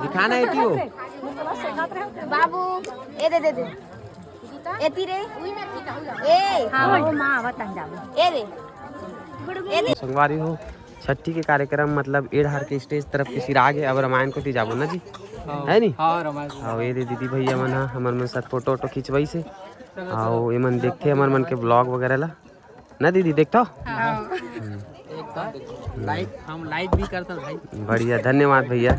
दिखाना है क्यों बाबू ए दे दे दे ए तीरे ए हां वो मां आवत जाबो ए रे संगवारी हो छठी के कार्यक्रम मतलब एडहार के स्टेज तरफ के सिराग है। अब रामायण को जाबो ना जी है नी। हाँ रामायण हाँ ये दीदी भैया मन हमर मन साथ फोटो वोटो खिंचवाई से आओ ये मन देखे हमर मन के ब्लॉग वगैरह ला ना दीदी देखता लाइक हम लाइक भी करते भाई। बढ़िया धन्यवाद भैया।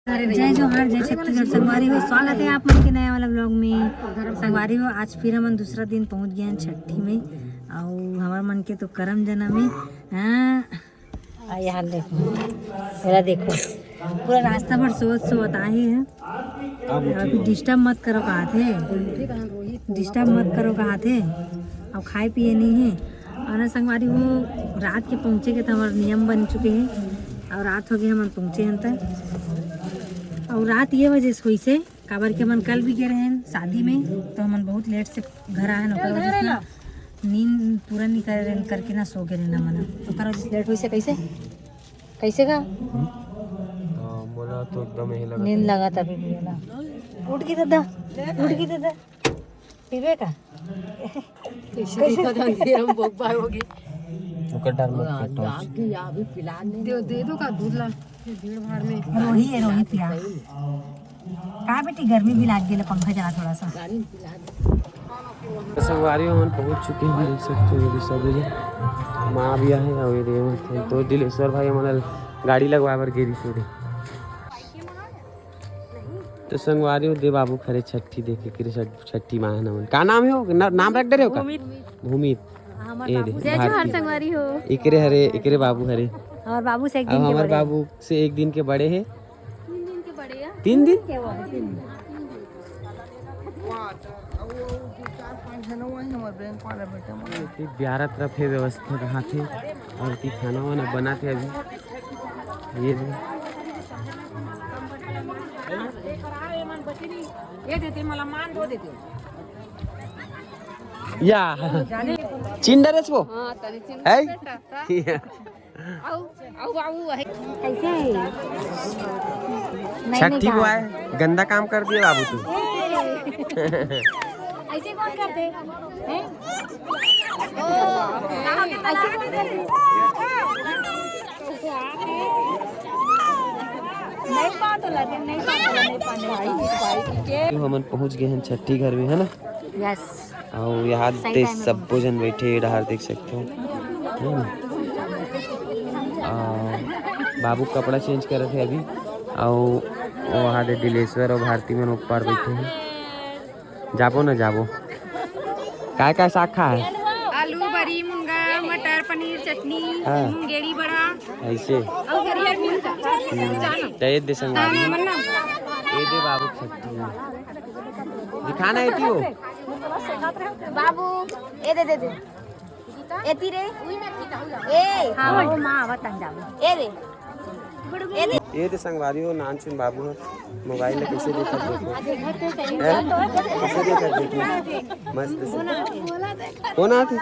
जय जोहार जय छत्तीसगढ़ संगवारी हो, स्वागत है आप मन के नया वाला ब्लॉग में। संगवारी हो आज फिर हम दूसरा दिन पहुंच गए हैं छठी में और हमारे मन के तो करम जन्म में यहाँ देखो मेरा देखो पूरा रास्ता भर सोच आए हैं। अभी डिस्टर्ब मत करो कहा थे, डिस्टर्ब मत करो कहा थे। अब खाए पिए नहीं है और संगवारी हो रात के पहुँचे के तो हमारे नियम बन चुके हैं और रात हो गई हम पहुँचे हैं तक। और रात ये वजह से हुई से काबर के मन कल भी गए रहे शादी में तो हम बहुत लेट से घर आए न वजह से ना नींद पूरा नहीं करके ना सो गए ना मन तो वजह से लेट हुई से कैसे कैसे का मोला तो एकदम ही लगा नींद लगा तभी भी ना उठ की दादा पीबे का कैसे हम भोग पाओगे मुकद्दर मत काटो दे दो का दूध ला भीड़ भाड़ में रोही पिया कहा बेटी गर्मी भी लाग गई पंखा चला थोड़ा सा। संगवारी हम पहुंच चुके हैं देख सकते हो ये सब माँ भी है और ये तो दिलेश्वर भाई हमारा गाड़ी लगवा कर गिरी छोड़े तो संगवारी हो दे बाबू खरे छठी देखे कि छठी माँ है ना का नाम है हो नाम रख दे रहे हो का भूमित संगवारी हो इकरे हरे इकरे बाबू हरे और बाबू से हमारे बाबू से एक दिन के बड़े हैं 3 दिन ब्यारा तरफ है व्यवस्था कहाँ थे और की खाना वाना बना थे अभी ये देते मला मान दो देते या चिंडरस वो है छठी को आए गंदा काम कर दिए बाबू तू ऐसे कौन करते हैं हम पहुंच गए हैं छठी घर में है ना। यस और यहाँ सब भोजन बैठे बाहर देख सकते हो बाबू कपड़ा चेंज कर रहे थे अभी और वहाँ दे दिलेश्वर और भारती में ऊपर बैठे हैं। जाबो ना जाबो काय साग खा है आलू बड़ी मुंगा मटर पनीर चटनी मुंगेरी बड़ा ऐसे चाहिए दे संगवारी ये दे बाबू छठी दिखाना है क्यों बाबू ए दे दे दे ए तीरे ए हां वो मां आवत जाबो ए रे ये तो संगवारी हो नानचुन बाबू हो मोबाइल में कैसे देखा मस्त कौन आते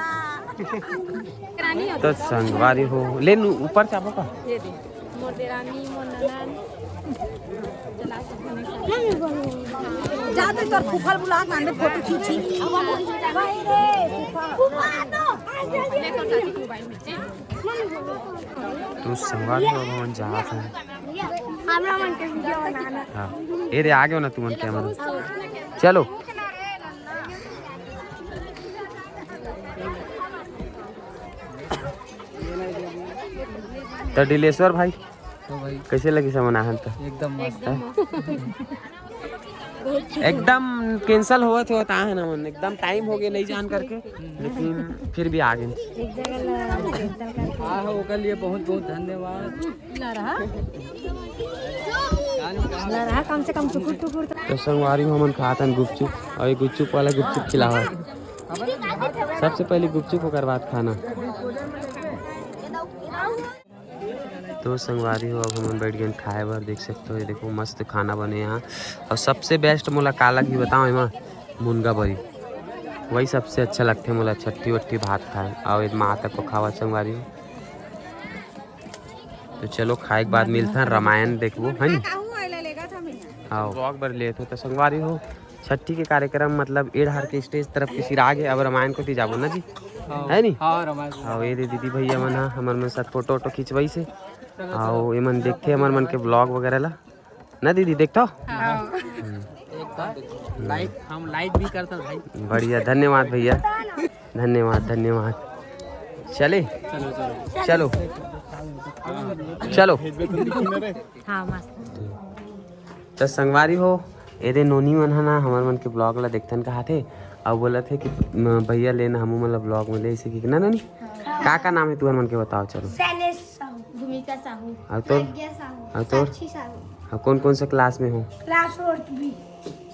तो संगवारी हो ले ऊपर चापो का जाते तो फुफल बुला के फोटो खींची तो संगवारी हो भवन जात है हमरा मन के वीडियो बनाना हां ए रे आ गयो ना तू मन कैमरा चलो तो दिलेश्वर भाई कैसे लगी समनाहन तो एकदम मस्त एकदम कैंसल हुआ तो होता है ना मन एकदम टाइम हो गया नहीं जान करके लेकिन फिर भी आ गए ओकर लिए बहुत बहुत धन्यवाद रहा कम से कम टुकुर टुकुर तो संगवारी में हमन खाता गुपचुप और गुपचुप वाला गुपचुप खिलावा सबसे पहले गुपचुप होकर बाद खाना तो संगवारी हो अब हम बैठ गए खाए बार देख सकते हो ये देखो मस्त खाना बने यहाँ और सबसे बेस्ट मुला काला की बताओ एमा मुनगा बरी वही सबसे अच्छा लगते मोला छट्टी वट्टी भात खाए और माँ तक को खावा संगवारी हो। तो चलो खाए के बाद मिलता है रामायण देखबो है नी। हाँ ब्लॉग बर लेत हो तो संगवारी हो छठी के कार्यक्रम मतलब एढ़ार के स्टेज तरफ के सिरा आगे अब रामायण को जाबो ना जी है नी। हाँ ये दीदी भैया मन हमर मन साथ फोटो वोटो खिंचवाई से और ये मन देखते हमर मन के ब्लॉग वगैरह ला ना दीदी देखता लाइक हम लाइक भी करता भाई। बढ़िया धन्यवाद भैया धन्यवाद धन्यवाद। चले चलो चलो हाँ मस्त तो संगवारी हो एदे नोनी मन है ना हमार मन के ब्लॉग ला देखथन कहा थे और बोला थे कि भैया लेना हम मतलब ब्लॉग में ले इसे कि ना नोनी का नाम है तुम्हारे मन के बताओ चलो। भूमिका साहू और तो और तो और कौन कौन से क्लास में हो?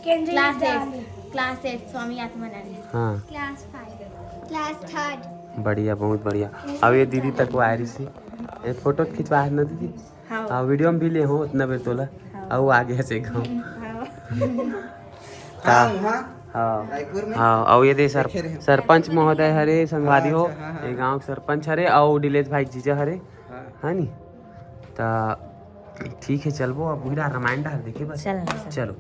क्लास 8 स्वामी आत्मानंद। हाँ क्लास 5 क्लास 3 बढ़िया बहुत बढ़िया। अब ये दीदी तक वो आ रही थी ये फोटो खिंचवा है ना दीदी। हाँ वीडियो में भी ले हो उतना बेर तोला और आगे से गाँव हाँ और ये दे सरपंच महोदय हरे संगवारी हो ये गांव सरपंच हरे और डिलेज भाई जीजा हरे है नी। तो ठीक है चलबो अब पूरा रामायण डाल देखे बस चलो।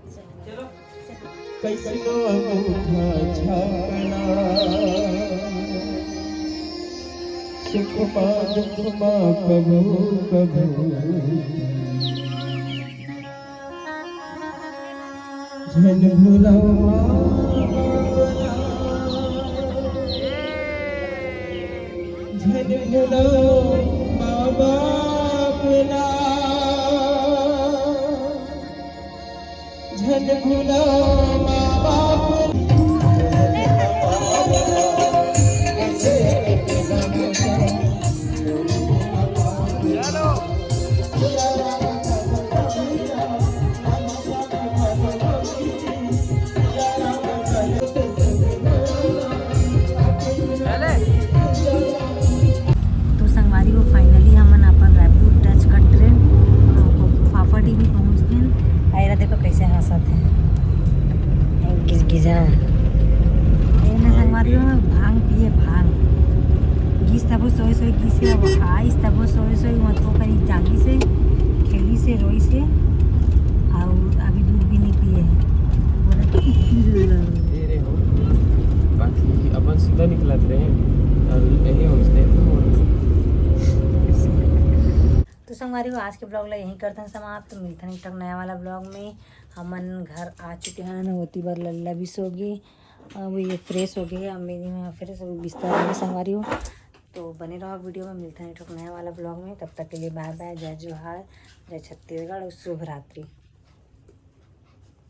तो संगवारी वो फाइनली हमन अपन रायपुर टच कर ट्रेन फाफाडी भी पहुँच गए। आयरा देखो कैसे हंसत है गिजा ना संगवारी भांग पिए भांग गीस तबो सोए सोए गीसे आइस तबो सोए सोए मतलब कहीं जागी से खेली से रोई से और अभी दूध भी नहीं पिए बाकी अपन सीधा निकलत रहे यही होते तो संगवारी को आज के ब्लॉग ला यहीं करते हैं समाप्त। तो मिलते हैं तक नया वाला ब्लॉग में। हमन घर आ चुके हैं होती बार लल्ला भी सो गई अब ये फ्रेश हो गई अब मेरी में फ्रेश हो बिस्तर में संगवारी हो। तो बने रहो वीडियो में मिलते हैं तक नया वाला ब्लॉग में। तब तक के लिए बाय बाय जय जोहार जय छत्तीसगढ़ और शुभ रात्रि।